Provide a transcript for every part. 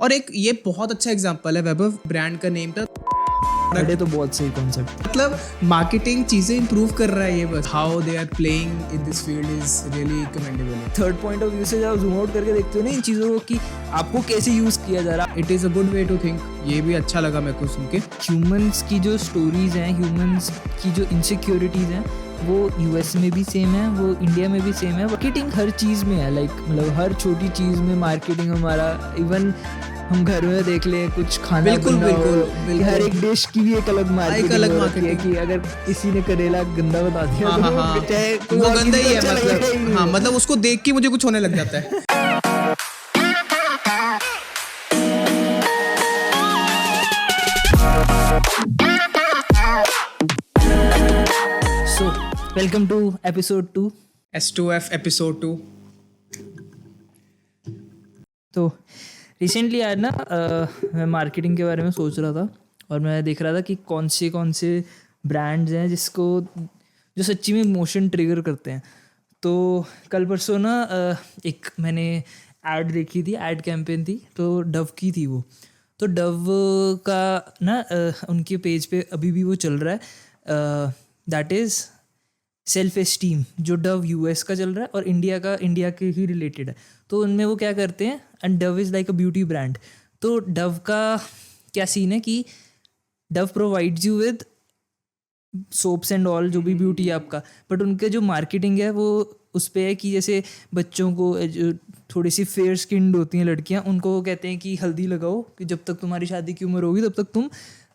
और एक ये बहुत अच्छा एग्जांपल है, वैभव ब्रांड का नेम था। अरे तो बहुत सही कॉन्सेप्ट, मतलब मार्केटिंग चीजें इंप्रूव कर रहा है ये, बस how they are playing in this field is really commendable. Third point of view से जब जूम आउट करके देखते हो ना इन चीज़ों को कि आपको कैसे यूज़ किया जा रहा है। It is a good way to think, ये भी अच्छा लगा मेरे को सुन के। ह्यूमंस की जो स्टोरीज हैं, ह्यूमंस की जो इनसिक्योरिटीज़ हैं, वो यूएस में भी सेम है, वो इंडिया में भी सेम है। मार्केटिंग हर चीज़ में है, लाइक मतलब हर छोटी चीज़ में मार्केटिंग हमारा। इवन हम घर में देख लें कुछ खाना बिल्कुल, बना हो, बिल्कुल। हर एक डिश की भी एक अलग मार्केटिंग है कि अगर किसी ने करेला गंदा बता दिया हाँ, तो हाँ, हाँ। चाहे वो गंदा ही है, अच्छा लगेगा ही मतलब नहीं। हाँ, मतलब उसको देख के मुझे कुछ होने लग जाता है। So, welcome to episode 2. S2F episode 2। तो रिसेंटली आज ना मैं मार्केटिंग के बारे में सोच रहा था और मैं देख रहा था कि कौन से ब्रांड्स हैं जिसको जो सच्ची में इमोशन ट्रिगर करते हैं। तो कल परसों ना एक मैंने ऐड देखी थी, ऐड कैंपेन थी, तो डव की थी वो। तो डव का ना उनके पेज पे अभी भी वो चल रहा है, दैट इज़ सेल्फ एस्टीम, जो डव यूएस का चल रहा है और इंडिया के ही रिलेटेड है। तो उनमें वो क्या करते हैं, and Dove is like a beauty brand. तो डव का क्या सीन है कि Dove provides you with soaps and all, जो भी ब्यूटी है आपका, बट उनके जो मार्केटिंग है वो उस पर है कि जैसे बच्चों को जो थोड़ी सी फेयर स्किन्ड होती हैं लड़कियां, उनको वो कहते हैं कि हल्दी लगाओ कि जब तक तुम्हारी शादी की उम्र होगी तब तक तुम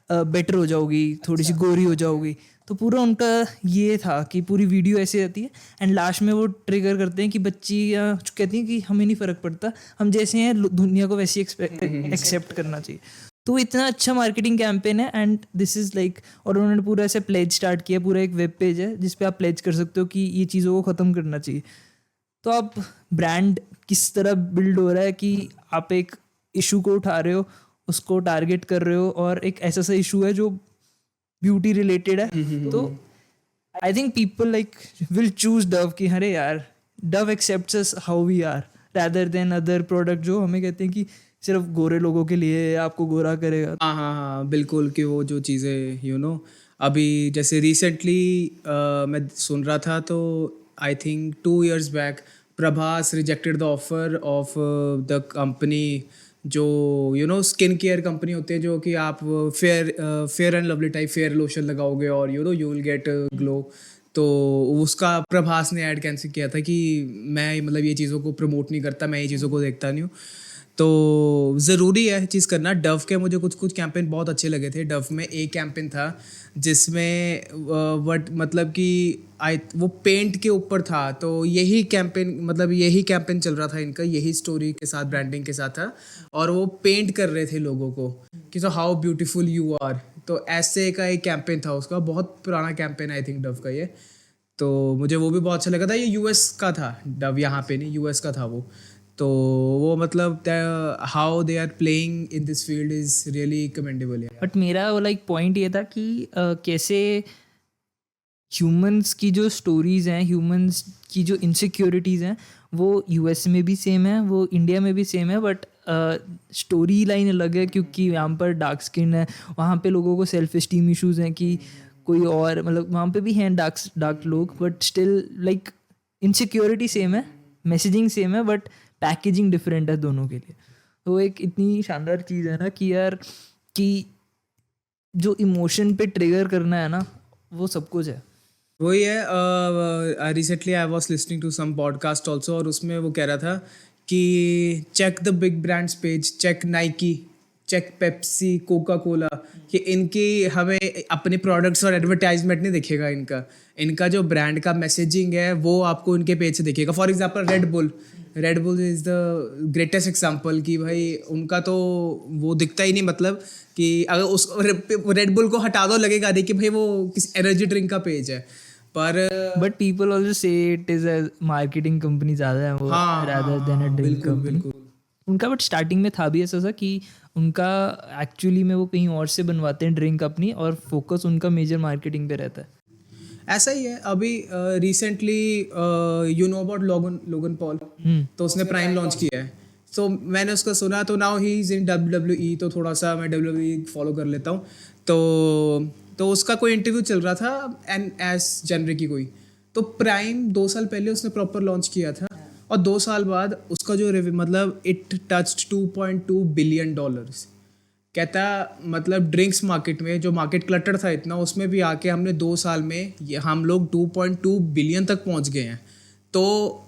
बेटर हो जाओगी, थोड़ी सी गोरी हो जाओगी। तो पूरा उनका ये था कि पूरी वीडियो ऐसे रहती है एंड लास्ट में वो ट्रिगर करते हैं कि बच्चियाँ कहती हैं कि हमें नहीं फ़र्क पड़ता, हम जैसे हैं दुनिया को वैसे एक्सेप्ट करना चाहिए। तो इतना अच्छा मार्केटिंग कैंपेन है एंड दिस इज़ लाइक, और उन्होंने पूरा ऐसे प्लेज स्टार्ट किया, पूरा एक वेब पेज है जिस पे आप प्लेज कर सकते हो कि ये चीज़ों को ख़त्म करना चाहिए। तो आप ब्रांड किस तरह बिल्ड हो रहा है कि आप एक इशू को उठा रहे हो, उसको टारगेट कर रहे हो, और एक ऐसा सा इशू है जो ब्यूटी रिलेटेड है। तो I think people like will choose Dove कि अरे यार Dove accepts us how we are rather than other product जो हमें कहते हैं कि सिर्फ गोरे लोगों के लिए, आपको गोरा करेगा। हाँ हाँ हाँ, बिल्कुल। कि वो जो चीज़ें अभी जैसे रिसेंटली मैं सुन रहा था, तो I think 2 years back Prabhas rejected the offer of the company, जो स्किन केयर कंपनी होती है, जो कि आप fair and lovely type fair lotion लगाओगे और यू विल गेट ग्लो। तो उसका प्रभास ने ऐड कैंसिल किया था कि मैं मतलब ये चीज़ों को प्रमोट नहीं करता, मैं ये चीज़ों को देखता नहीं हूँ। तो ज़रूरी है चीज़ करना। डव के मुझे कुछ कैंपेन बहुत अच्छे लगे थे। डव में एक कैंपेन था जिसमें मतलब कि वो पेंट के ऊपर था। तो यही कैंपेन चल रहा था इनका, यही स्टोरी के साथ, ब्रांडिंग के साथ था, और वो पेंट कर रहे थे लोगों को कि so how beautiful you are. तो ऐसे का एक कैंपेन था उसका, बहुत पुराना कैंपेन आई थिंक डव का ये। तो मुझे वो भी बहुत अच्छा लगा था। ये यूएस का था, डव यहाँ पे नहीं, यूएस का था वो। तो वो मतलब how they are playing in this field is really commendable. But मेरा वो लाइक पॉइंट ये था कि कैसे ह्यूमंस की जो स्टोरीज़ हैं, ह्यूमंस की जो इनसिक्योरिटीज़ हैं, वो यूएस में भी सेम है, वो इंडिया में भी सेम है, बट स्टोरी लाइन अलग है क्योंकि यहाँ पर डार्क स्किन है, वहाँ पे लोगों को सेल्फ एस्टीम इश्यूज़ हैं कि कोई और, मतलब वहाँ पे भी हैं डार्क लोग, but still like insecurity same है, मैसेजिंग सेम है, बट पैकेजिंग डिफरेंट है दोनों के लिए। तो एक इतनी शानदार चीज़ है ना कि यार कि जो इमोशन पे ट्रिगर करना है ना, वो सब कुछ है। वही है। Recently I was listening to some podcast also, और उसमें वो कह रहा था कि check the big brands page, check Nike, check Pepsi, Coca Cola, कि इनकी हमें अपने प्रोडक्ट्स और एडवर्टाइजमेंट नहीं दिखेगा, इनका जो ब्रांड का मैसेजिंग है वो आपको इनके पेज से दिखेगा। For example red bull is the greatest example कि भाई उनका तो वो दिखता ही नहीं, मतलब कि अगर उस रेड बुल को हटा दो लगेगा नहीं कि भाई वो किसी एनर्जी ड्रिंक का पेज है। पर but people also say it is a marketing company ज़्यादा है वो, rather than a drink company उनका। बट स्टार्टिंग में था भी ऐसा सा कि उनका एक्चुअली में वो कहीं और से बनवाते हैं ड्रिंक अपनी, और फोकस उनका मेजर मार्केटिंग पे रहता है। ऐसा ही है। अभी रिसेंटली अबाउट लोगन पॉल, तो उसने प्राइम लॉन्च किया है। तो मैंने उसका सुना, तो now he is in WWE, तो थोड़ा सा मैं WWE फॉलो कर लेता हूँ। तो उसका कोई इंटरव्यू चल रहा था एन एस जनवरी की कोई, तो प्राइम 2 साल पहले उसने प्रॉपर लॉन्च किया था, और 2 साल बाद उसका जो मतलब इट टच्ड $2.2 बिलियन। कहता मतलब ड्रिंक्स मार्केट में जो मार्केट क्लटर था इतना, उसमें भी आके हमने 2 साल में हम लोग 2.2 बिलियन तक पहुंच गए हैं। तो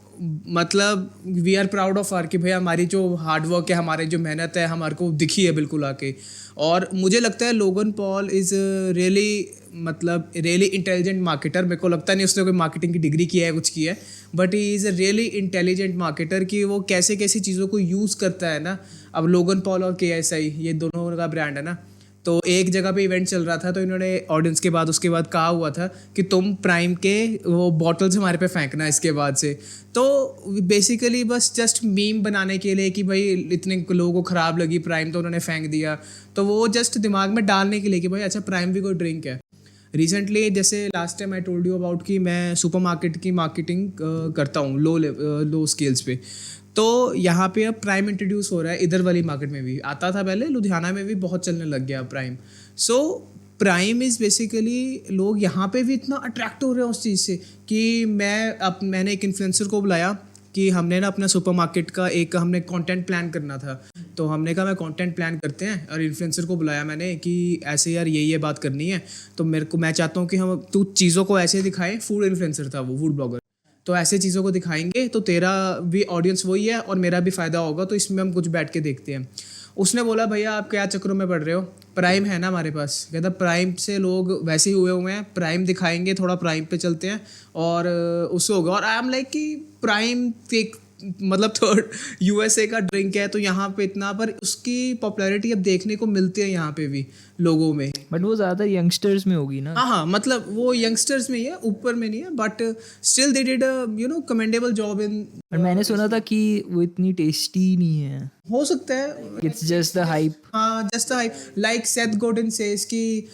मतलब we are proud of our कि भाई हमारी जो हार्डवर्क है, हमारी जो मेहनत है, हमारे को दिखी है बिल्कुल आके। और मुझे लगता है लोगन पॉल इज़ रियली मतलब रियली इंटेलिजेंट मार्केटर। मेरे को लगता नहीं उसने कोई मार्केटिंग की डिग्री किया है, कुछ किया है, but he is a really intelligent marketer कि वो कैसे कैसी चीज़ों को यूज़ करता है ना। अब लोगन पॉल और KSI ये दोनों का ब्रांड है ना, तो एक जगह पे इवेंट चल रहा था, तो इन्होंने ऑडियंस के बाद उसके बाद कहा हुआ था कि तुम प्राइम के वो बॉटल्स हमारे पे फेंकना इसके बाद से। तो बेसिकली बस जस्ट मीम बनाने के लिए कि भाई इतने लोगों को ख़राब लगी प्राइम तो उन्होंने फेंक दिया, तो वो जस्ट दिमाग में डालने के लिए कि भाई अच्छा प्राइम भी कोई ड्रिंक है। रिसेंटली जैसे last time I told you about कि मैं सुपरमार्केट की मार्केटिंग करता हूँ लो स्केल्स पे। तो यहाँ पे अब प्राइम इंट्रोड्यूस हो रहा है, इधर वाली मार्केट में भी आता था पहले, लुधियाना में भी बहुत चलने लग गया prime. So prime is basically लोग यहाँ पे भी इतना अट्रैक्ट हो रहे हैं उस चीज़ से कि मैंने एक इन्फ्लुएंसर को बुलाया कि हमने ना अपना सुपरमार्केट का एक हमने कंटेंट प्लान करना था। तो हमने कहा मैं कंटेंट प्लान करते हैं, और इन्फ्लुएंसर को बुलाया मैंने कि ऐसे यार ये बात करनी है, तो मैं चाहता हूँ कि हम तू चीज़ों को ऐसे दिखाए। फूड इन्फ्लुएंसर था वो, फूड ब्लॉगर, तो ऐसे चीज़ों को दिखाएंगे तो तेरा भी ऑडियंस वही है और मेरा भी फ़ायदा होगा, तो इसमें हम कुछ बैठ के देखते हैं। उसने बोला भैया आप क्या चक्रों में पड़ रहे हो, प्राइम है ना हमारे पास। कहता प्राइम से लोग वैसे ही हुए हैं, प्राइम दिखाएंगे, थोड़ा प्राइम पे चलते हैं और उससे होगा। और आई एम लाइक कि प्राइम एक मतलब थर्ड USA का ड्रिंक है, तो यहाँ पे इतना, पर उसकी पॉपुलैरिटी अब देखने को मिलती है यहाँ पे भी लोगों में। बट वो ज़्यादा यंगस्टर्स में होगी ना। हाँ, मतलब वो यंगस्टर्स में ही है, ऊपर में नहीं है, but still they did a commendable job in. But मैंने सुना था कि वो इतनी टेस्टी नहीं है, हो सकता है, इट्स जस्ट द हाइप। हाँ जस्ट लाइक सेथ गोडन सेज कि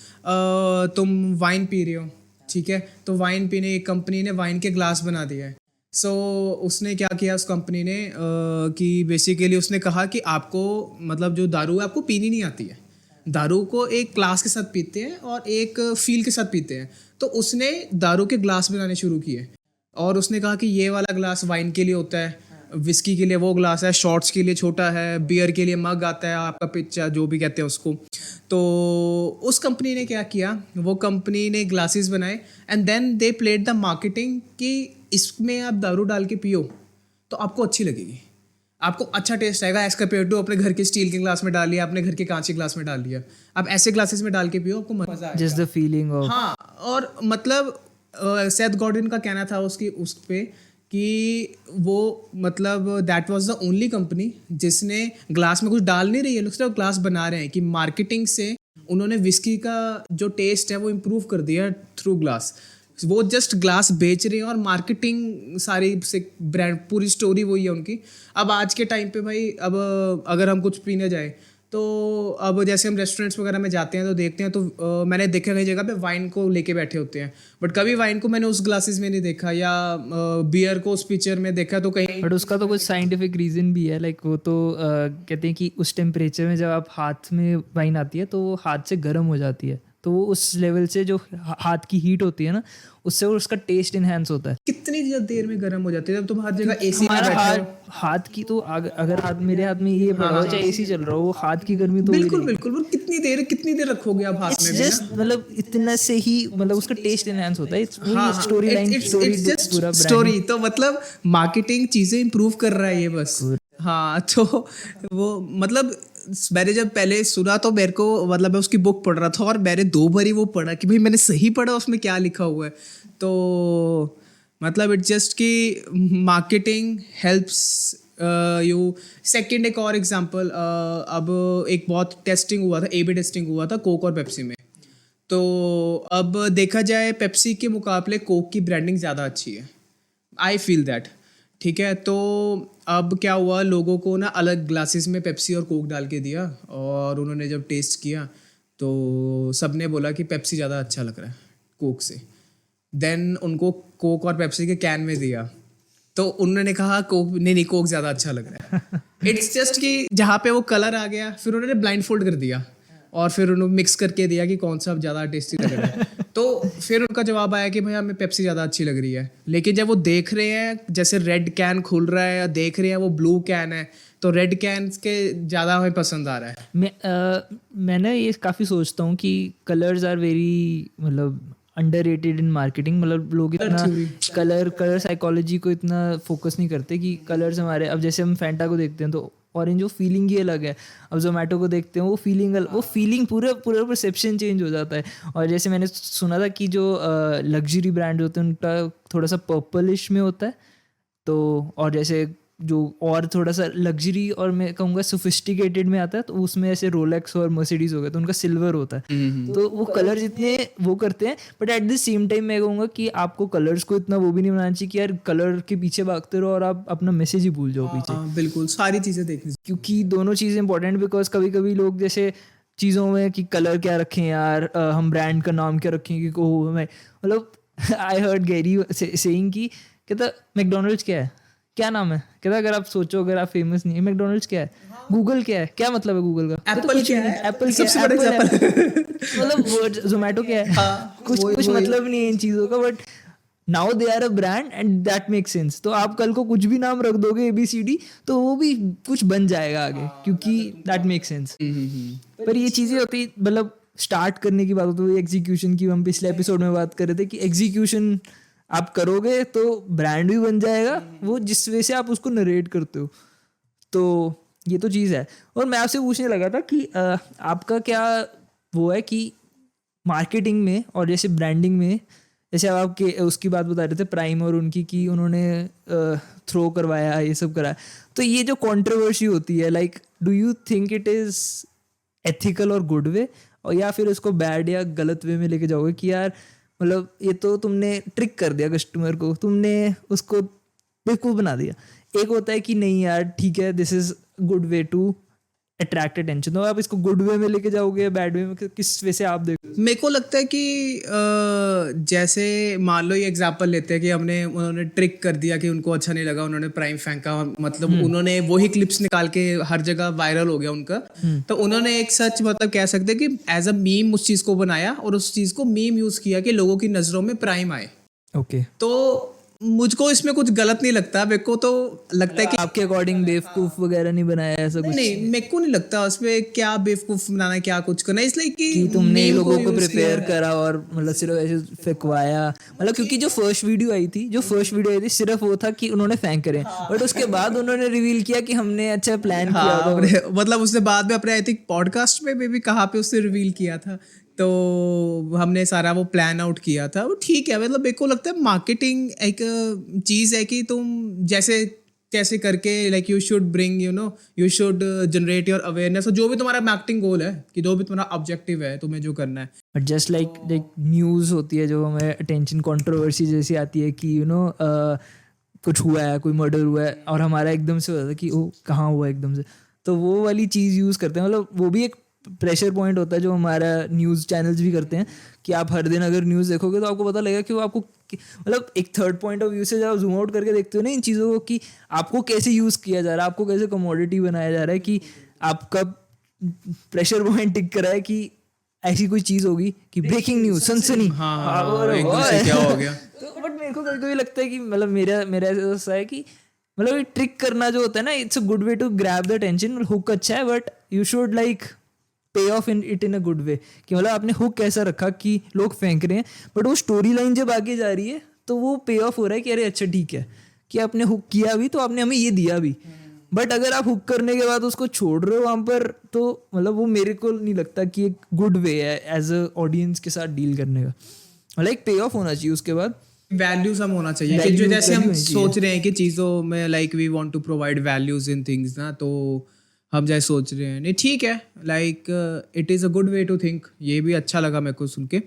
तुम वाइन पी रहे हो, ठीक है, तो वाइन पीने एक कंपनी ने वाइन के ग्लास बना दिया है। सो उसने क्या किया उस कंपनी ने कि बेसिकली उसने कहा कि आपको मतलब जो दारू है आपको पीनी नहीं आती है, दारू को एक ग्लास के साथ पीते हैं और एक फील के साथ पीते हैं। तो उसने दारू के ग्लास बनाने शुरू किए, और उसने कहा कि ये वाला ग्लास वाइन के लिए होता है, विस्की के लिए वो ग्लास है, शॉट्स के लिए छोटा है, बियर के लिए मग आता है, आपका पिच्चा जो भी कहते हैं उसको। तो उस कंपनी ने क्या किया, वो कंपनी ने ग्लासेस बनाए and then they played the marketing कि इसमें आप दारू डाल के पियो तो आपको अच्छी लगेगी, आपको अच्छा टेस्ट आएगा एज कम्पेयर टू अपने घर के स्टील के ग्लास में डाल लिया, अपने घर के कांच के ग्लास में डाल लिया। आप ऐसे ग्लासेस में डाल के पियो, आपको मजा आएगा। Just the feeling of. हाँ, और मतलब सेथ गॉर्डन का कहना था उसकी उस पे कि वो मतलब that was the only company जिसने ग्लास में कुछ डाल नहीं रही है, लोग सिर्फ ग्लास बना रहे हैं, कि मार्केटिंग से उन्होंने विस्की का जो टेस्ट है वो इम्प्रूव कर दिया थ्रू ग्लास। वो जस्ट ग्लास बेच रहे हैं और मार्केटिंग सारी से ब्रांड पूरी स्टोरी वही है उनकी। अब आज के टाइम पे भाई, अब अगर हम कुछ पीने जाए तो अब जैसे हम रेस्टोरेंट्स वगैरह में जाते हैं तो देखते हैं, तो मैंने देखा कई जगह पे वाइन को लेके बैठे होते हैं, बट कभी वाइन को मैंने उस ग्लासेस में नहीं देखा, या बियर को उस पिक्चर में देखा तो कहीं। बट उसका तो कुछ साइंटिफिक रीजन भी है, लाइक वो तो कहते हैं कि उस टेम्परेचर में जब आप हाथ में वाइन आती है तो वो हाथ से गर्म हो जाती है, तो वो उस लेवल से जो हाथ की हीट होती है ना, उससे उसका टेस्ट इनहेंस होता है। कितनी देर में गर्म हो जाती है जब तुम हर जगह AC में हमारा बैठे हो। हाथ की तो अगर हाथ मेरे हाथ में ये पड़ा हो चाहे AC चल रहा हो, वो हाथ की गर्मी तो बिल्कुल बिल्कुल, वो कितनी देर रखोगे आप हाथ में भी ना? जस्ट मतलब इतना से ही मतलब उसका टेस्ट इनहेंस होता है। इट्स स्टोरी लाइन, स्टोरी तो मतलब मार्केटिंग चीजें इंप्रूव कर रहा है ये बस। हाँ, तो वो मतलब मैंने जब पहले सुना तो मेरे को मतलब मैं उसकी बुक पढ़ रहा था और मैंने 2 बार ही वो पढ़ा कि भाई मैंने सही पढ़ा उसमें क्या लिखा हुआ है। तो मतलब इट्स जस्ट कि मार्केटिंग हेल्प्स यू। सेकंड एक और एग्जांपल, अब एक बहुत टेस्टिंग हुआ था, AB टेस्टिंग हुआ था कोक और पेप्सी में। तो अब देखा जाए पेप्सी के मुकाबले कोक की ब्रांडिंग ज़्यादा अच्छी है, आई फील दैट, ठीक है। तो अब क्या हुआ, लोगों को ना अलग ग्लासेस में पेप्सी और कोक डाल के दिया, और उन्होंने जब टेस्ट किया तो सबने बोला कि पेप्सी ज़्यादा अच्छा लग रहा है कोक से। देन उनको कोक और पेप्सी के कैन में दिया, तो उन्होंने कहा कोक नहीं कोक ज़्यादा अच्छा लग रहा है। इट्स जस्ट कि जहाँ पे वो कलर आ गया फिर उन्होंने ब्लाइंड फोल्ड कर दिया और फिर उन्होंने मिक्स करके दिया कि कौन सा ज़्यादा टेस्टी लग रहा है तो फिर उनका जवाब आया कि भाई हमें पेप्सी ज़्यादा अच्छी लग रही है। लेकिन जब वो देख रहे हैं जैसे रेड कैन खुल रहा है या देख रहे हैं वो ब्लू कैन है तो रेड कैन के ज़्यादा हमें पसंद आ रहा है। मैं ना ये काफ़ी सोचता हूँ कि कलर्स आर वेरी मतलब अंडररेटेड इन मार्केटिंग। मतलब लोग इतना कलर साइकोलॉजी को इतना फोकस नहीं करते कि कलर्स हमारे, अब जैसे हम फैंटा को देखते हैं तो ऑरेंज वो फीलिंग ही अलग है, अब जोमेटो को देखते हैं वो फीलिंग पूरा पूरा परसेप्शन चेंज हो जाता है। और जैसे मैंने सुना था कि जो लग्जरी ब्रांड होते हैं उनका थोड़ा सा पर्पलिश में होता है, तो और जैसे जो और थोड़ा सा लग्जरी और मैं कहूँगा सोफिस्टिकेटेड में आता है तो उसमें ऐसे रोलेक्स और मर्सिडीज हो गए तो उनका सिल्वर होता है। तो वो कलर जितने वो करते हैं, but at the same time मैं कहूँगा कि आपको कलर्स को इतना वो भी नहीं बनाना चाहिए कि यार कलर के पीछे भागते रहो और आप अपना मैसेज ही भूल जाओ पीछे। हाँ बिल्कुल, सारी चीज़ें देखनी क्योंकि दोनों चीज़ें इंपॉर्टेंट, बिकॉज कभी कभी लोग जैसे चीज़ों में कि कलर क्या रखें यार, हम ब्रांड का नाम क्या रखें कि को हमें मतलब आई हर्ड गैरी सेइंग कि कहता मैकडोनल्ड्स क्या है, क्या नाम है, कहता अगर आप सोचो अगर आप फेमस नहीं है, मैकडोनल्ड्स क्या है, गूगल क्या है, क्या मतलब है गूगल का, एप्पल क्या है, एप्पल सबसे बड़ा एग्जांपल मतलब जोमेटो क्या है, कुछ मतलब नहीं है इन चीज़ों का, but now they are a brand and that make sense. तो आप कल को कुछ भी नाम रख दोगे ABCD तो वो भी कुछ बन जाएगा आगे, क्योंकि दैट मेक सेंस। पर ये चीज़ें होती मतलब स्टार्ट करने की बात होती है, एग्जीक्यूशन की हम पिछले एपिसोड में बात कर रहे थे कि एग्जीक्यूशन आप करोगे तो ब्रांड भी बन जाएगा, वो जिस वे से आप उसको नरेट करते हो। तो ये तो चीज़ है। और मैं आपसे पूछने लगा था कि आपका क्या वो है कि मार्केटिंग में और जैसे ब्रांडिंग में, जैसे आप आपके उसकी बात बता रहे थे प्राइम और उनकी कि उन्होंने थ्रो करवाया ये सब कराया, तो ये जो कंट्रोवर्सी होती है, like do you think it is ethical और गुड वे, और या फिर उसको बैड या गलत वे में लेके जाओगे कि यार मतलब ये तो तुमने ट्रिक कर दिया कस्टमर को, तुमने उसको बेवकूफ़ बना दिया। एक होता है कि नहीं यार ठीक है, this is good way to attract attention, तो आप इसको गुड वे में लेके जाओगे या बैड वे में, किस वे से आप देखो? मेरे को लगता है कि जैसे मान लो ये एग्जांपल लेते हैं कि उन्होंने ट्रिक कर दिया कि उनको अच्छा नहीं लगा, उन्होंने प्राइम फेंका, मतलब उन्होंने वही क्लिप्स निकाल के हर जगह वायरल हो गया उनका, तो उन्होंने एक सच मतलब कह सकते हैं कि एज अ मीम उस चीज़ को बनाया और उस चीज़ को मीम यूज़ किया कि लोगों की नज़रों में प्राइम आए। ओके, तो मुझको इसमें कुछ गलत नहीं लगता, मेरे को तो लगता है कि आपके अकॉर्डिंग बेवकूफ़ वगैरह नहीं बनाया ऐसा कुछ? नहीं, मेरे को नहीं लगता उसमें क्या बेवकूफ बनाना है, क्या कुछ करना है, इसलिए कि तुमने meme लोगों को use प्रिपेयर किया है। करा और मतलब सिर्फ ऐसे फेंकवाया, मतलब क्योंकि जो फर्स्ट वीडियो आई थी सिर्फ वो था कि उन्होंने फेंक रहे हैं, बट उसके बाद उन्होंने रिवील किया कि हमने अच्छा प्लान किया हाँ, था। मतलब उसने बाद में अपने आई थिंक पॉडकास्ट में भी कहाँ पे उसने रिवील किया था, तो हमने सारा वो प्लान आउट किया था, वो ठीक है। मतलब मेरे को लगता है मार्केटिंग एक चीज़ है कि तुम जैसे कैसे करके like you should bring you should generate your awareness, और जो भी तुम्हारा मार्केटिंग गोल है कि जो भी तुम्हारा ऑब्जेक्टिव है तुम्हें जो करना है। बट जस्ट लाइक न्यूज़ होती है जो हमें अटेंशन, कंट्रोवर्सी जैसी आती है कि कुछ हुआ है, कोई मर्डर हुआ है और हमारा एकदम से होता है कि वो कहाँ हुआ एकदम से, तो वो वाली चीज़ यूज़ करते हैं। मतलब वो भी एक प्रेशर पॉइंट होता है जो हमारा न्यूज़ चैनल्स भी करते हैं कि आप हर दिन अगर न्यूज़ देखोगे तो आपको पता लगेगा कि वो आपको मतलब एक थर्ड पॉइंट ऑफ व्यू से जब जूम आउट करके देखते हो ना इन चीज़ों को कि आपको कैसे यूज़ किया जा रहा है, आपको कैसे कमोडिटी बनाया जा रहा है, कि आपका प्रेशर पॉइंट टिक करा है कि ऐसी कोई चीज़ होगी कि ब्रेकिंग न्यूज़, सनसनी, हाँ, एकदम से क्या हो गया। तो बट मेरे को कभी कभी लगता है कि मतलब मेरा ऐसा है कि मतलब ट्रिक करना जो होता है ना, it's a good way to grab the attention, hook अच्छा है, but you should like pay off in a good way, कि मतलब आपने हुक कैसा रखा कि लोग फेंक रहे हैं बट वो स्टोरी लाइन जब आगे जा रही है तो वो पे ऑफ हो रहा है कि अरे अच्छा ठीक है कि आपने हुक किया भी तो आपने हमें ये दिया भी। बट अगर आप हुक करने के बाद उसको छोड़ रहे हो वहाँ पर, तो मतलब वो मेरे को नहीं लगता कि एक गुड वे है एज अ ऑडियंस के साथ डील करने का। मतलब एक पे ऑफ होना चाहिए उसके बाद, वैल्यूज हम होना चाहिए कि जो जैसे हम सोच रहे हैं कि चीज़ों में like we want to provide values in things ना, तो हम जैसे सोच रहे हैं नहीं ठीक है, like it is a good way to think, ये भी अच्छा लगा मेरे को सुन के।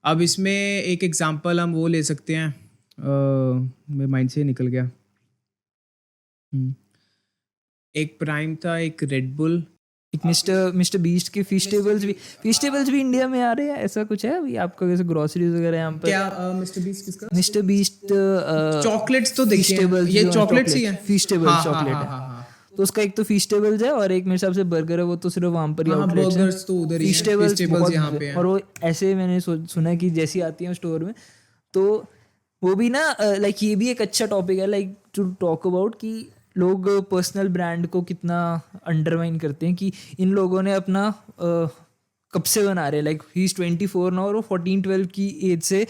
अब इसमें एक एग्जांपल हम वो ले सकते हैं, मेरे माइंड से निकल गया। एक प्राइम था, एक रेड बुल एक मिस्टर बीस्ट के फिश टेबल्स भी इंडिया में आ रहे हैं, ऐसा कुछ है अभी आपका, जैसे ग्रोसरीज वगैरह यहाँ पर? क्या मिस्टर बीस्ट किसका? मिस्टर बीस्ट चॉकलेट्स तो देखिए हैं। ये चॉकलेट्स ही हैं। फिश टेबल्स हाँ, चॉकलेट हाँ, है। हाँ, हाँ, तो उसका एक तो फिश टेबल्स है, और एक मेरे हिसाब से बर्गर है, वो तो सिर्फ वहाँ पर ही हाँ, आउटलेट्स हैं। burgers तो उधर ही फिश हैं, टेबल्स fish tables बहुत, यहाँ पे हैं। और वो ऐसे मैंने सुना है कि जैसी आती हैं स्टोर में, तो वो भी ना लाइक ये भी एक अच्छा टॉपिक है लाइक टू टॉक अबाउट, कि लोग पर्सनल ब्रांड को कितना अंडरमाइन करते हैं, कि इन लोगों ने अपना कब से बना रहे हैं, लाइक ही इज 24 ना, और वो 14-12 की एज से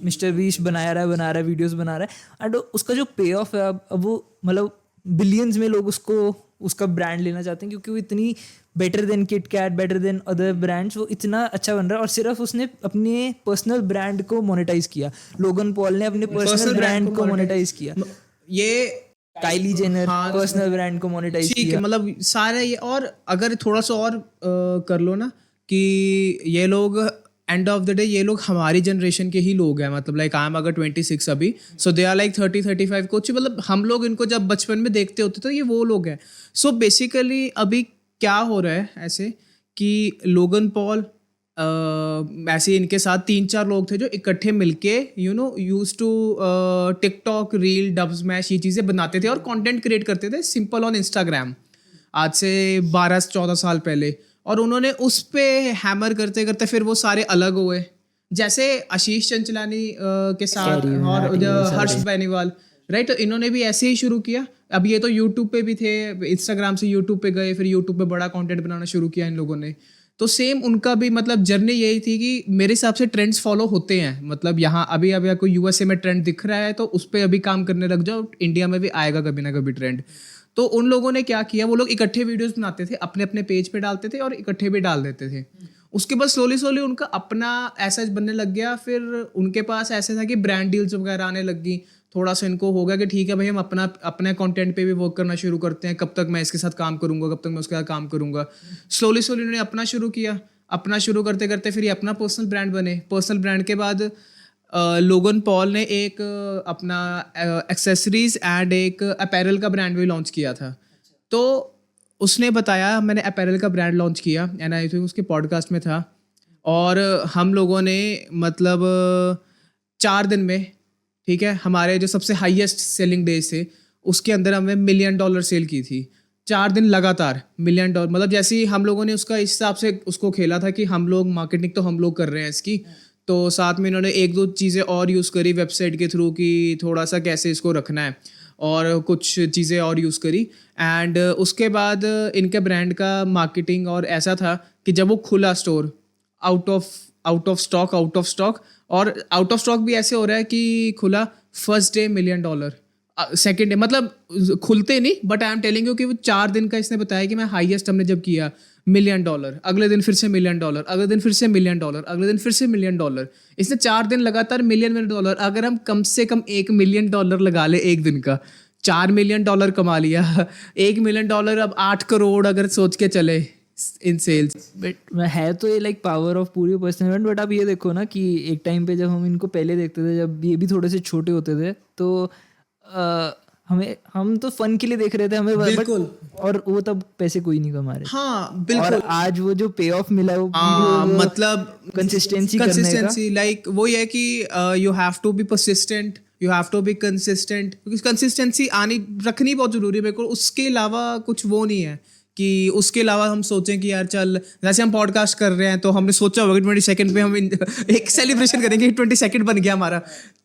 मिस्टर बीस्ट बना रहा है, वीडियोस बना रहा है, एंड उसका जो पे ऑफ है अब वो मतलब बिलियंस में लोग उसका ब्रांड लेना चाहते हैं, क्योंकि वो इतनी better than Kit Kat, better than other brands, वो इतना अच्छा बन रहा है। और सिर्फ उसने अपने पर्सनल ब्रांड को मोनेटाइज किया, लोगन पॉल ने अपने पर्सनल ब्रांड को मोनेटाइज किया, ये काइली जेनर पर्सनल ब्रांड को मोनेटाइज ठीक है, किया। मतलब सारे ये, और अगर थोड़ा सा और कर लो ना, कि ये लोग एंड ऑफ द डे ये लोग हमारी जनरेशन के ही लोग हैं, मतलब लाइक आई एम अगर 26 अभी, सो दे आर लाइक 30-35 कुछ, मतलब हम लोग इनको जब बचपन में देखते होते तो ये वो लोग हैं। सो बेसिकली अभी क्या हो रहा है ऐसे, कि लोगन पॉल ऐसे इनके साथ 3-4 लोग थे जो इकट्ठे मिलके use to TikTok reel Dubsmash ये चीज़ें बनाते थे और कंटेंट क्रिएट करते थे सिंपल ऑन इंस्टाग्राम, आज से 12-14 साल पहले। और उन्होंने उस पे हैमर करते करते फिर वो सारे अलग हुए, जैसे आशीष चंचलानी के साथ और हर्ष बेनीवाल, राइट। तो इन्होंने भी ऐसे ही शुरू किया। अब ये तो यूट्यूब पे भी थे, इंस्टाग्राम से यूट्यूब पे गए, फिर यूट्यूब पे बड़ा कंटेंट बनाना शुरू किया इन लोगों ने। तो सेम उनका भी मतलब जर्नी यही थी कि मेरे हिसाब से ट्रेंड्स फॉलो होते हैं, मतलब यहाँ अभी अभी कोई यूएसए में ट्रेंड दिख रहा है तो उस पर अभी काम करने लग जाओ, इंडिया में भी आएगा कभी ना कभी ट्रेंड। तो उन लोगों ने क्या किया, वो लोग इकट्ठे वीडियोस बनाते थे, अपने अपने पेज पे डालते थे और इकट्ठे भी डाल देते थे। उसके बाद स्लोली उनका अपना ऐसा बनने लग गया, फिर उनके पास ऐसे था कि ब्रांड डील्स वगैरह आने लग गई। थोड़ा सा इनको हो गया कि ठीक है भाई, हम अपने कंटेंट पे भी वर्क करना शुरू करते हैं, कब तक मैं इसके साथ काम करूंगा, कब तक मैं उसके साथ काम करूंगा। स्लोली उन्होंने अपना शुरू किया, अपना शुरू करते करते फिर ये अपना पर्सनल ब्रांड बने। पर्सनल ब्रांड के बाद लोगन पॉल ने एक अपना एक्सेसरीज एंड एक अपैरल का ब्रांड भी लॉन्च किया था। तो उसने बताया मैंने अपैरल का ब्रांड लॉन्च किया, एंड आई थिंक उसके पॉडकास्ट में था, और हम लोगों ने मतलब 4 दिन में, ठीक है, हमारे जो सबसे हाईएस्ट सेलिंग डेज थे उसके अंदर हमने $1 मिलियन सेल की थी। 4 दिन लगातार $1 मिलियन, मतलब जैसे ही हम लोगों ने उसका इस हिसाब से उसको खेला था कि हम लोग मार्केटिंग तो हम लोग कर रहे हैं इसकी, तो साथ में इन्होंने 1-2 चीज़ें और यूज़ करी वेबसाइट के थ्रू कि थोड़ा सा कैसे इसको रखना है, और कुछ चीज़ें और यूज़ करी। एंड उसके बाद इनके ब्रांड का मार्केटिंग और ऐसा था कि जब वो खुला स्टोर, आउट ऑफ स्टॉक, और आउट ऑफ स्टॉक भी ऐसे हो रहा है कि खुला first day $1 million, second day, मतलब खुलते नहीं, but I am telling you कि वो 4 दिन का इसने बताया कि मैं हाईएस्ट हमने जब किया $1 मिलियन, अगले दिन फिर से $1 मिलियन, अगले दिन फिर से $1 मिलियन, अगले दिन फिर से $1 मिलियन। इसने 4 दिन लगातार $1 मिलियन। अगर हम कम से कम $1 मिलियन लगा ले एक दिन का, $4 मिलियन कमा लिया। $1 मिलियन अब 8 करोड़ अगर सोच के चले इन सेल्स। बट है तो ये लाइक पावर ऑफ पूरी पर्सनल ब्रांड। बट आप ये देखो ना कि एक टाइम पे जब हम इनको पहले देखते थे, जब ये भी थोड़े से छोटे होते थे, तो हम तो फन के लिए देख रहे थे हमें, बिल्कुल। और वो तब पैसे कोई नहीं कमा रहे। हाँ बिल्कुल। और आज वो जो पे ऑफ मिला वो मतलब कंसिस्टेंसी लाइक वो ये है कि you have to be persistent, you have to be consistent, क्योंकि कंसिस्टेंसी रखनी बहुत जरूरी है। बिल्कुल, उसके अलावा कुछ वो नहीं है कि उसके अलावा हम सोचें कि यार चल, जैसे हम पॉडकास्ट कर रहे हैं तो हमने सोचा होगा कि 20 सेकंड पे हम एक सेलिब्रेशन करेंगे, 20 सेकंड बन गया हमारा।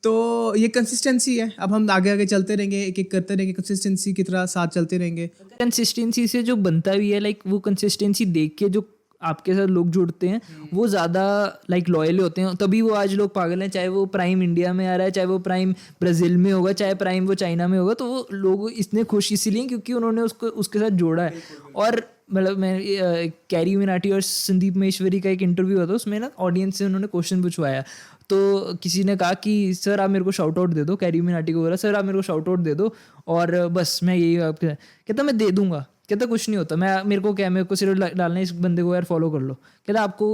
तो ये कंसिस्टेंसी है। अब हम आगे आगे चलते रहेंगे, एक एक करते रहेंगे, कंसिस्टेंसी की तरह साथ चलते रहेंगे। कंसिस्टेंसी से जो बनता भी है, लाइक वो कंसिस्टेंसी देख के जो आपके साथ लोग जुड़ते हैं वो ज़्यादा लाइक लॉयल होते हैं, तभी वो आज लोग पागल हैं। चाहे वो प्राइम इंडिया में आ रहा है, चाहे वो प्राइम ब्राज़ील में होगा, चाहे प्राइम वो चाइना में होगा, तो वो लोग इतने खुश इसीलिए क्योंकि उन्होंने उसको उसके साथ जोड़ा है। और मतलब मैं कैरी मिनाटी और संदीप महेश्वरी का एक इंटरव्यू हुआ था, उसमें ना ऑडियंस से उन्होंने क्वेश्चन पूछवाया। तो किसी ने कहा कि सर आप मेरे को शाउट आउट दे दो, कैरी मिनाटी को बोला सर आप मेरे को शाउट आउट दे दो और बस मैं यही आपके, कहता मैं दे दूंगा, कहता कुछ नहीं होता, मेरे को सिर्फ डालना है इस बंदे को यार फॉलो कर लो। कहता आपको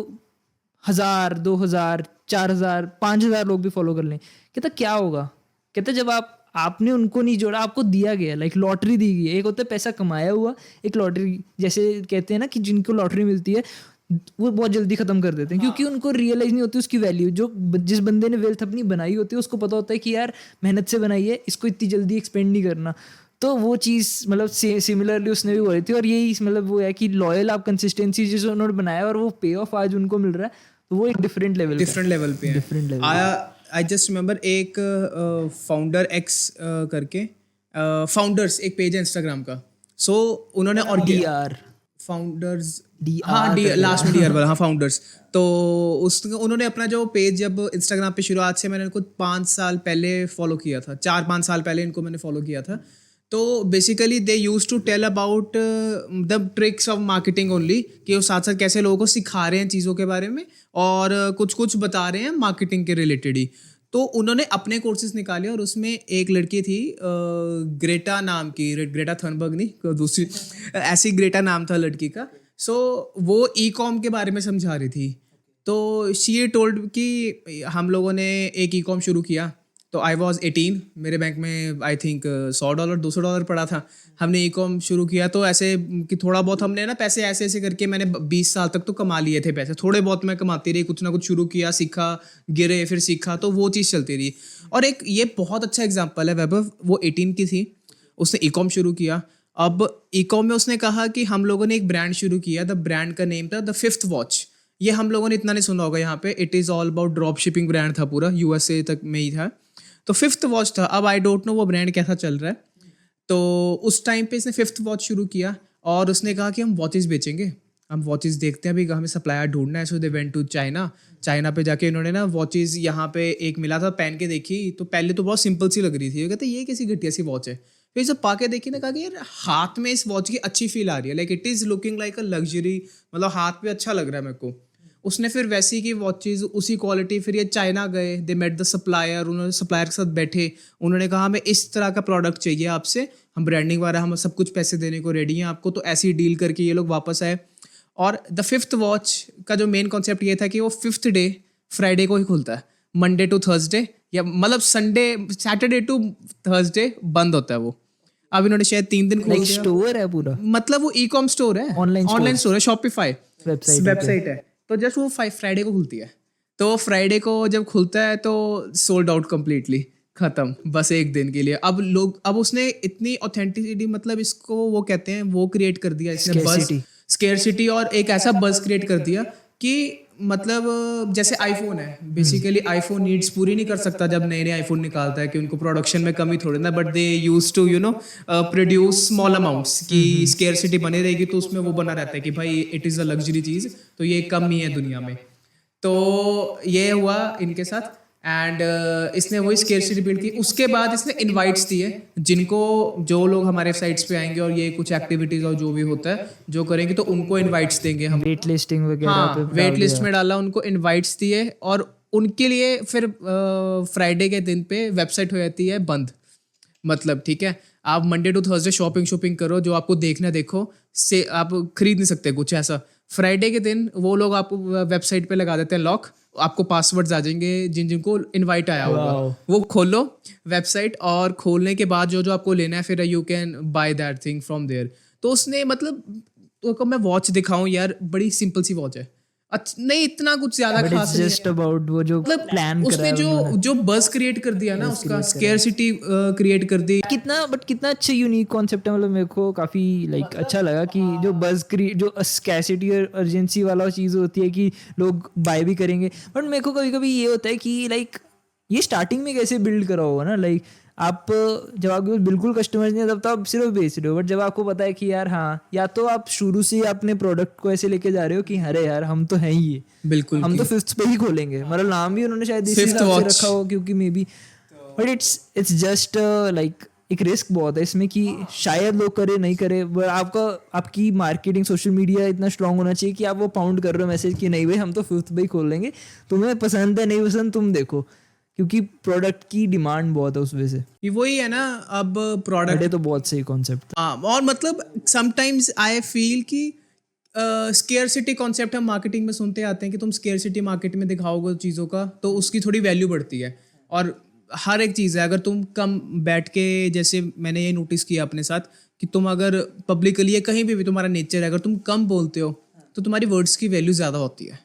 1000, 2000, 4000, 5000 लोग भी फॉलो कर लें, कहता क्या होगा, कहता जब आप आपने उनको नहीं जोड़ा, आपको दिया गया, लाइक लॉटरी दी गई है। एक होता है पैसा कमाया हुआ, एक लॉटरी, जैसे कहते हैं ना कि जिनको लॉटरी मिलती है वो बहुत जल्दी खत्म कर देते हैं क्योंकि उनको रियलाइज नहीं होती उसकी वैल्यू। जो जिस बंदे ने वेल्थ अपनी बनाई होती है उसको पता होता है कि यार मेहनत से बनाई है, इसको इतनी जल्दी एक्सपेंड नहीं करना। तो वो चीज़ मतलब सिमिलरली उसने भी बोली थी। और यही मतलब वो है कि लॉयल आप कंसिस्टेंसी जिस उन्होंने बनाया और वो पे ऑफ आज उनको मिल रहा है, तो वो एक डिफरेंट लेवल पे है। Different level. I just remember एक फाउंडर एक्स करके फाउंडर्स एक पेज है इंस्टाग्राम का। सो उन्होंने DR फाउंडर्स DR हाँ डी लास्ट में DR वाला हाँ फाउंडर्स। तो उन्होंने अपना जो पेज जब इंस्टाग्राम पे शुरुआत से मैंने इनको 5 साल पहले फॉलो किया था, 4-5 साल पहले इनको मैंने फॉलो किया था। तो basically they use to tell about the tricks of marketing only, कि वो साथ साथ कैसे लोगों को सिखा रहे हैं चीज़ों के बारे में और कुछ कुछ बता रहे हैं मार्केटिंग के रिलेटेड ही। तो उन्होंने अपने कोर्सेज निकाले और उसमें एक लड़की थी ग्रेटा नाम की, ग्रेटा थर्नबर्ग नहीं, दूसरी ऐसी ग्रेटा नाम था लड़की का। सो वो ई कॉम के बारे में समझा रही थी। तो शी टोल्ड कि हम लोगों ने एक ई कॉम शुरू किया। तो आई वॉज 18, मेरे बैंक में आई थिंक $100 $200 पड़ा था। हमने ई कॉम शुरू किया तो ऐसे कि थोड़ा बहुत हमने ना पैसे ऐसे ऐसे करके मैंने 20 साल तक तो कमा लिए थे पैसे, थोड़े बहुत मैं कमाती रही, कुछ ना कुछ शुरू किया, सीखा, गिरे, फिर सीखा, तो वो चीज़ चलती रही। और एक ये बहुत अच्छा एग्जाम्पल है वैभव, वो 18 की थी, उसने ई कॉम शुरू किया। अब ई कॉम में उसने कहा कि हम लोगों ने एक ब्रांड शुरू किया, द ब्रांड का नेम था द फिफ्थ वॉच। ये हम लोगों ने इतना नहीं सुना होगा यहाँ पे, it is all about drop shipping brand था, पूरा USA तक में ही था। तो फिफ्थ वॉच था। अब आई डोंट नो वो ब्रांड कैसा चल रहा है। तो उस टाइम पे इसने फिफ्थ वॉच शुरू किया और उसने कहा कि हम वॉचेस बेचेंगे, हम वॉचेस देखते हैं, अभी हमें सप्लायर ढूंढना है। सो दे वेंट टू चाइना पे जाके इन्होंने ना वॉचेस यहाँ पे एक मिला था, पहन के देखी तो पहले तो बहुत सिंपल सी लग रही थी, कहते ये कैसी घटिया सी वॉच है। फिर जब पा के देखी ना, कहा कि यार हाथ में इस वॉच की अच्छी फील आ रही है, like it is looking like a luxury, मतलब हाथ पे अच्छा लग रहा है मेरे को। उसने फिर वैसी की वॉचेज उसी क्वालिटी, फिर ये चाइना गए, दे मेट द सप्लायर, उन्होंने सप्लायर के साथ बैठे, उन्होंने कहा हमें इस तरह का प्रोडक्ट चाहिए आपसे, हम ब्रांडिंग वाला, हम सब कुछ पैसे देने को रेडी हैं आपको। तो ऐसी डील करके ये लोग वापस आए। और द फिफ्थ वॉच का जो मेन कॉन्सेप्ट ये था कि वो फिफ्थ डे फ्राइडे को ही खुलता है, मंडे टू थर्सडे, या मतलब सैटरडे टू थर्सडे बंद होता है वो। अब इन्होंने शायद 3 दिन खोल दिया। स्टोर है पूरा, मतलब वो ई कॉम स्टोर है, ऑनलाइन स्टोर है, शॉपिफाई वेबसाइट है। तो जस्ट वो फ्राइडे को खुलती है। तो फ्राइडे को जब खुलता है तो सोल्ड आउट कम्प्लीटली, खत्म, बस एक दिन के लिए। अब उसने इतनी ऑथेंटिसिटी, मतलब इसको वो कहते हैं, वो क्रिएट कर दिया इसने, बस स्केर्सिटी, और एक ऐसा बस क्रिएट कर दिया कि मतलब जैसे आईफोन है, बेसिकली आईफोन नीड्स पूरी नहीं कर सकता जब नए नए आईफोन निकालता है, कि उनको प्रोडक्शन में कमी थोड़ी ना, but they use to produce small amounts की स्केर्सिटी बनी रहेगी, तो उसमें वो बना रहता है कि भाई इट इज़ अ लग्जरी चीज़, तो ये कम ही है दुनिया में। तो ये हुआ इनके साथ, एंड इसने वही स्केर्सिटी बिल्ड की। उसके बाद इसने इनवाइट्स दिए, जिनको जो लोग हमारे साइट्स पे आएंगे और ये कुछ एक्टिविटीज और जो भी होता है जो करेंगे, तो उनको इनवाइट्स देंगे हम, वेट लिस्टिंग वगैरह हाँ, पे वेट लिस्ट में डाला, उनको इनवाइट्स दिए, और उनके लिए फिर फ्राइडे के दिन पे वेबसाइट हो जाती है बंद। मतलब ठीक है, आप मंडे टू थर्सडे शॉपिंग करो, जो आपको देखना देखो, से आप खरीद नहीं सकते कुछ ऐसा। फ्राइडे के दिन वो लोग आपको वेबसाइट पे लगा देते हैं लॉक, आपको पासवर्ड्स आ जाएंगे जिनको इनवाइट आया होगा। वो खोलो वेबसाइट, और खोलने के बाद जो जो आपको लेना है, फिर you can buy that thing from there. तो उसने मतलब, तो मैं वॉच दिखाऊं यार, बड़ी सिंपल सी वॉच है, नहीं इतना कुछ ज्यादा खास नहीं है, जस्ट अबाउट वो जो मतलब प्लान उसने जो बस क्रिएट कर दिया ना, उसका स्केर्सिटी क्रिएट कर दी। कितना अच्छा यूनिक कॉन्सेप्ट है। मतलब मेरे को काफी लाइक अच्छा लगा कि जो बज क्रिएट, जो स्कैसिटी और अर्जेंसी वाला चीज़ होती है कि लोग बाय भी करेंगे, बट मेरे को कभी कभी ये होता है कि लाइक ये स्टार्टिंग में कैसे बिल्ड करा होगा ना, लाइक आप जब आपके बिल्कुल कस्टमर नहीं है तब तो आप सिर्फ बेच रहे हो, बट जब आपको पता है कि यार हाँ, या तो आप शुरू से ही अपने प्रोडक्ट को ऐसे लेके जा रहे हो कि अरे यार हम तो हैं ही ये, बिल्कुल हम तो फिफ्थ पे ही खोलेंगे, मतलब नाम भी उन्होंने शायद इसी हिसाब से रखा हो क्योंकि may be, but it's just like एक रिस्क बहुत है इसमें कि शायद लोग करे नहीं करे, बट आपकी मार्केटिंग सोशल मीडिया इतना स्ट्रांग होना चाहिए कि आप वो पाउंड कर रहे हो मैसेज कि नहीं भाई हम तो फिफ्थ पे ही खोल लेंगे, तुम्हें पसंद है नहीं पसंद तुम देखो, क्योंकि प्रोडक्ट की डिमांड बहुत है उस वजह से। वही है ना, अब प्रोडक्ट तो बहुत सही कॉन्सेप्ट था। हाँ, और मतलब समटाइम्स आई फील कि स्केर्सिटी कॉन्सेप्ट हम मार्केटिंग में सुनते आते हैं कि तुम स्केर्सिटी मार्केट में दिखाओगे चीज़ों का तो उसकी थोड़ी वैल्यू बढ़ती है। और हर एक चीज़ है, अगर तुम कम बैठ के, जैसे मैंने ये नोटिस किया अपने साथ कि तुम अगर पब्लिकली या कहीं भी तुम्हारा नेचर है, अगर तुम कम बोलते हो तो तुम्हारी वर्ड्स की वैल्यू ज़्यादा होती है।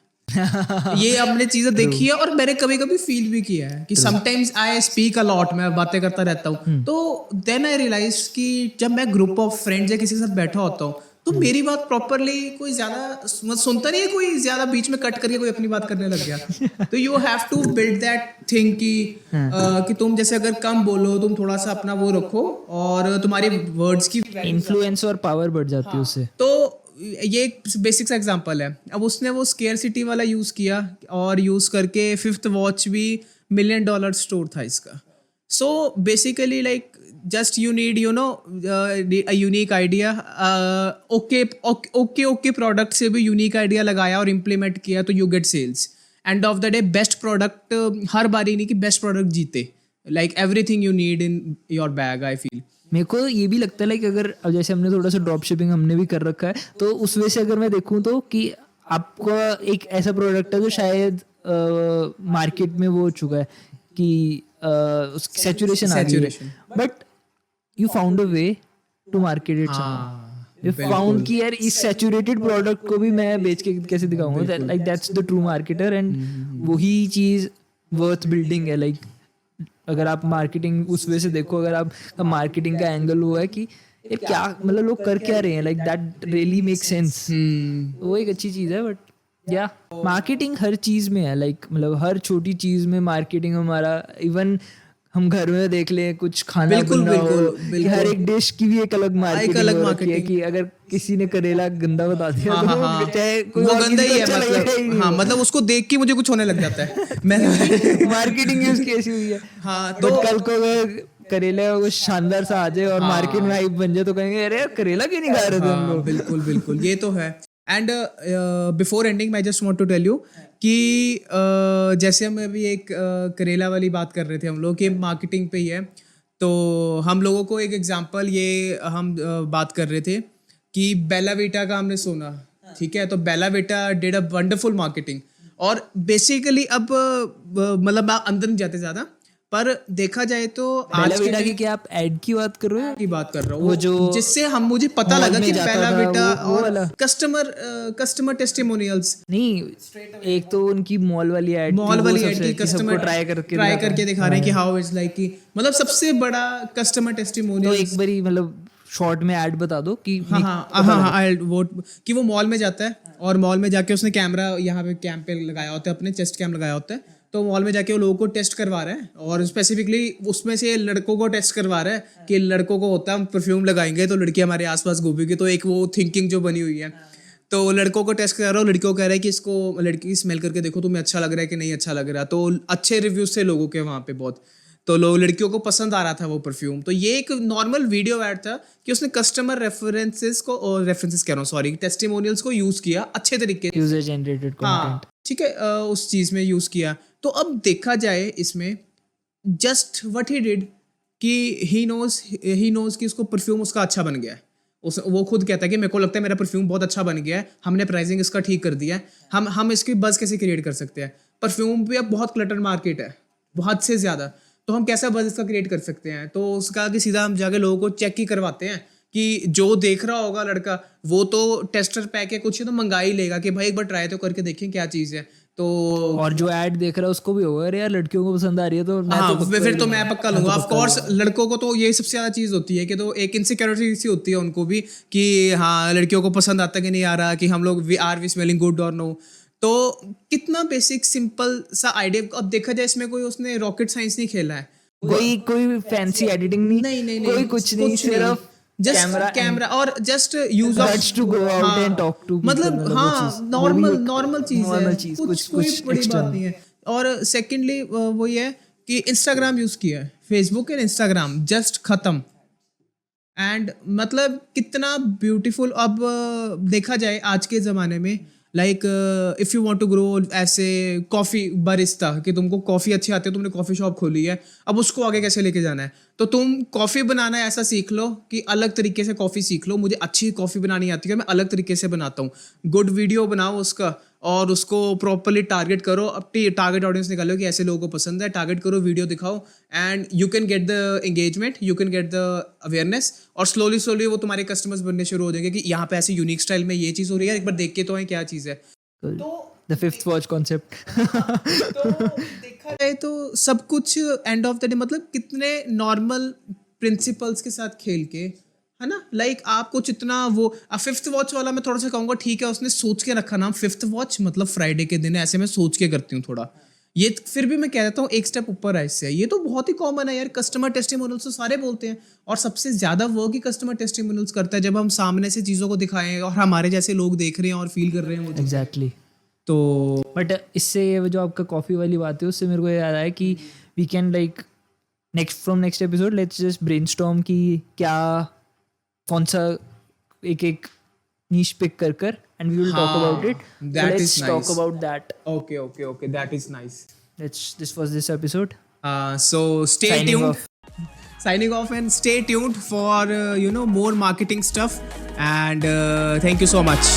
ये हमने चीज़ें देखी है और मैंने कभी कभी फील भी किया है कि sometimes I speak a lot, मैं बातें करता रहता हूँ, तो देन आई रियलाइज कि जब मैं ग्रुप ऑफ फ्रेंड्स या किसी के साथ बैठा होता हूँ तो मेरी बात प्रॉपरली कोई ज्यादा सुनता नहीं है, कोई ज्यादा बीच में कट करके कोई अपनी बात करने लग गया। तो you have to build that thing कि तुम जैसे अगर कम बोलो, तुम थोड़ा सा अपना वो रखो और तुम्हारी वर्ड्स की इन्फ्लुएंस और पावर बढ़ जाती है उससे। तो ये एक बेसिक सा एग्जांपल है। अब उसने वो स्केयरसिटी वाला यूज किया और यूज करके फिफ्थ वॉच भी $1 मिलियन स्टोर था इसका। So basically like just you need a unique idea, okay product से भी यूनिक आइडिया लगाया और इम्प्लीमेंट किया तो you get sales. End of the day best product हर बारी नहीं कि बेस्ट प्रोडक्ट जीते, like everything you need in your bag I feel. मेरे को ये भी लगता है लाइक अगर अब जैसे हमने थोड़ा सा ड्रॉप शिपिंग हमने भी कर रखा है, तो उस वजह से अगर मैं देखूँ तो कि आपका एक ऐसा प्रोडक्ट है जो शायद मार्केट में वो हो चुका है कि उसकी सैचुरेशन आ गई है, but you found a way to market it somehow. You found कि यार इस सैचुरेटेड प्रोडक्ट को भी मैं बेच के कैसे दिखाऊंगा, like that's the true marketer. And वही चीज वर्थ बिल्डिंग है। लाइक अगर आप मार्केटिंग उस वजह से देखो, अगर आप मार्केटिंग का एंगल हुआ है कि ये क्या मतलब लोग कर क्या रहे हैं, like that really make sense, वो एक अच्छी चीज है। बट या मार्केटिंग हर चीज में है, लाइक मतलब हर छोटी चीज में मार्केटिंग हमारा, इवन हम घर में देख लें कुछ खाना बनना हो, कि हर एक डिश की भी एक अलग मार्केटिंग है कि अगर किसी ने करेला गंदा बता दिया तो चाहे कोई वो गंदा ही है, मतलब हाँ, मतलब उसको देख के मुझे कुछ होने लग जाता है। मैं मार्केटिंग यूज कैसी हुई है। हाँ, तो कल को अगर करेला कुछ शानदार सा आ जाए और मार्केट में हाइप बन जाए तो कहेंगे अरे करेला क्यों नहीं खा रहे थे हम लोग। बिल्कुल बिल्कुल, ये तो है। And before ending I just want to tell you कि जैसे हम अभी एक करेला वाली बात कर रहे थे हम लोग कि मार्केटिंग पे ही है, तो हम लोगों को एक एग्जांपल ये हम बात कर रहे थे कि बेला वीटा का हमने सुना, ठीक है, तो Bella Vita did a wonderful marketing. और बेसिकली अब मतलब आप अंदर नहीं जाते ज़्यादा, पर देखा जाए तो आज बेला की क्या आप ऐड की बात कर रहे हो? की बात कर रहा हूँ, वो जो जिससे हम मुझे पता लगा कि बेला वीटा वो और वाला कस्टमर टेस्टिमोनियल्स नहीं, एक तो उनकी मॉल वाली ऐड की कस्टमर ट्राई करके दिखा रहे हैं कि हाउ इट्स लाइक कि मतलब सबसे बड़ा कस्टमर टेस्टिमोनियल। तो एक बारी मतलब शॉर्ट में ऐड बता दो कि वो कि वो मॉल में जाता है और मॉल में जाके उसने कैमरा यहाँ पे कैम पे लगाया होता है, अपने चेस्ट कैम लगाया होता है, तो मॉल में जाके वो लोगों को टेस्ट करवा रहा है और स्पेसिफिकली उसमें से लड़कों को टेस्ट करवा रहा है कि लड़कों को होता है हम परफ्यूम लगाएंगे तो लड़की हमारे आसपास घूमेगी, तो एक वो थिंकिंग जो बनी हुई है। तो लड़कों को टेस्ट कर रहा हूँ, लड़कियों को कह रहा है कि इसको लड़की की स्मेल करके देखो तुम्हें अच्छा लग रहा है कि नहीं अच्छा लग रहा है, तो अच्छे रिव्यूज थे लोगों के वहाँ पे बहुत, तो लोग लड़कियों को पसंद आ रहा था वो परफ्यूम। तो ये एक नॉर्मल वीडियो ऐड था कि उसने कस्टमर रेफरेंसेस कह रहा हूँ सॉरी टेस्टिमोनियल्स को यूज किया अच्छे तरीके से, यूजर जनरेटेड कंटेंट, ठीक है, उस चीज में यूज किया। तो अब देखा जाए इसमें जस्ट व्हाट ही डिड कि ही नोज कि उसको परफ्यूम उसका अच्छा बन गया है। वो खुद कहता है कि मेरे को लगता है मेरा परफ्यूम बहुत अच्छा बन गया है, हमने प्राइसिंग इसका ठीक कर दिया है, हम इसकी बज़ कैसे क्रिएट कर सकते हैं। परफ्यूम भी अब बहुत क्लटर मार्केट है, बहुत से ज़्यादा, तो हम कैसा बज़ इसका क्रिएट कर सकते हैं। तो उसका कि सीधा हम जाके लोगों को चेक ही करवाते हैं कि जो देख रहा होगा लड़का वो तो टेस्टर पैक है कुछ तो मंगा ही लेगा कि भाई एक बार ट्राई तो करके देखें क्या चीज़ है। तो और जो ऐड देख रहा है उसको भी होगा अरे यार लड़कियों को पसंद आ रही है तो फिर तो मैं पक्का लूंगा। ऑफ कोर्स लड़कों को तो ये सबसे ज़्यादा चीज़ होती है कि तो एक इनसिक्योरिटी सी होती है उनको भी कि हाँ लड़कियों को पसंद आता कि नहीं आ रहा, कि हम लोग वी स्मेलिंग गुड और नो। तो कितना बेसिक सिंपल सा आइडिया। अब देखा जाए इसमें कोई उसने रॉकेट साइंस नहीं खेला है, कोई फैंसी एडिटिंग नहीं, कोई कुछ नहीं, सिर्फ जस्ट कैमरा और just use of to go out and talk to, मतलब हाँ नॉर्मल चीज है, कुछ कोई बड़ी बात नहीं है। और सेकेंडली वो ये है कि इंस्टाग्राम यूज किया है, फेसबुक एंड इंस्टाग्राम जस्ट खत्म। एंड मतलब कितना ब्यूटीफुल। अब देखा जाए आज के ज़माने में like if you want to grow ऐसे कॉफ़ी बारिस्ता कि तुमको कॉफ़ी अच्छी आती है, तुमने कॉफ़ी शॉप खोली है, अब उसको आगे कैसे लेके जाना है, तो तुम कॉफ़ी बनाना ऐसा सीख लो कि अलग तरीके से कॉफ़ी सीख लो। मुझे अच्छी कॉफ़ी बनानी आती है, मैं अलग तरीके से बनाता हूँ, गुड वीडियो बनाओ उसका और उसको प्रॉपरली टारगेट करो, अपनी टारगेट ऑडियंस निकालो कि ऐसे लोगों को पसंद है, टारगेट करो, वीडियो दिखाओ, and you can get the engagement, you can get the awareness, और स्लोली स्लोली वो तुम्हारे कस्टमर्स बनने शुरू हो जाएंगे कि यहाँ पे ऐसे यूनिक स्टाइल में ये चीज़ हो रही है, एक बार देख के तो है क्या चीज़ है। तो द फिफ्थ वॉच कॉन्सेप्ट। तो देखा जाए तो सब कुछ एंड ऑफ द डे मतलब कितने नॉर्मल प्रिंसिपल्स के साथ खेल के, है ना, लाइक आपको जितना वो फिफ्थ वॉच वाला मैं थोड़ा सा कहूँगा ठीक है, उसने सोच के रखा नाम फिफ्थ वॉच, मतलब फ्राइडे के दिन है, ऐसे मैं सोच के करती हूँ थोड़ा, ये फिर भी मैं कह देता हूँ एक स्टेप ऊपर है इससे, ये तो बहुत ही कॉमन है यार, कस्टमर टेस्टिमोनियल्स तो सारे बोलते हैं, और सबसे ज़्यादा वर्क ही कस्टमर टेस्टिमोनियल्स करता है जब हम सामने से चीज़ों को दिखाएं और हमारे जैसे लोग देख रहे हैं और फील कर रहे हैं वो चीज़। एग्जैक्टली। तो बट इससे ये जो आपका कॉफ़ी वाली बात है उससे मेरे को याद आया कि we can like next episode let's just brainstorm कि क्या कौन सा एक नीश पिक कर and we will talk about it, that is let's talk nice. About that. okay, that is nice. This was this episode. So stay Signing tuned. off. Signing off and stay tuned for more marketing stuff, and thank you so much.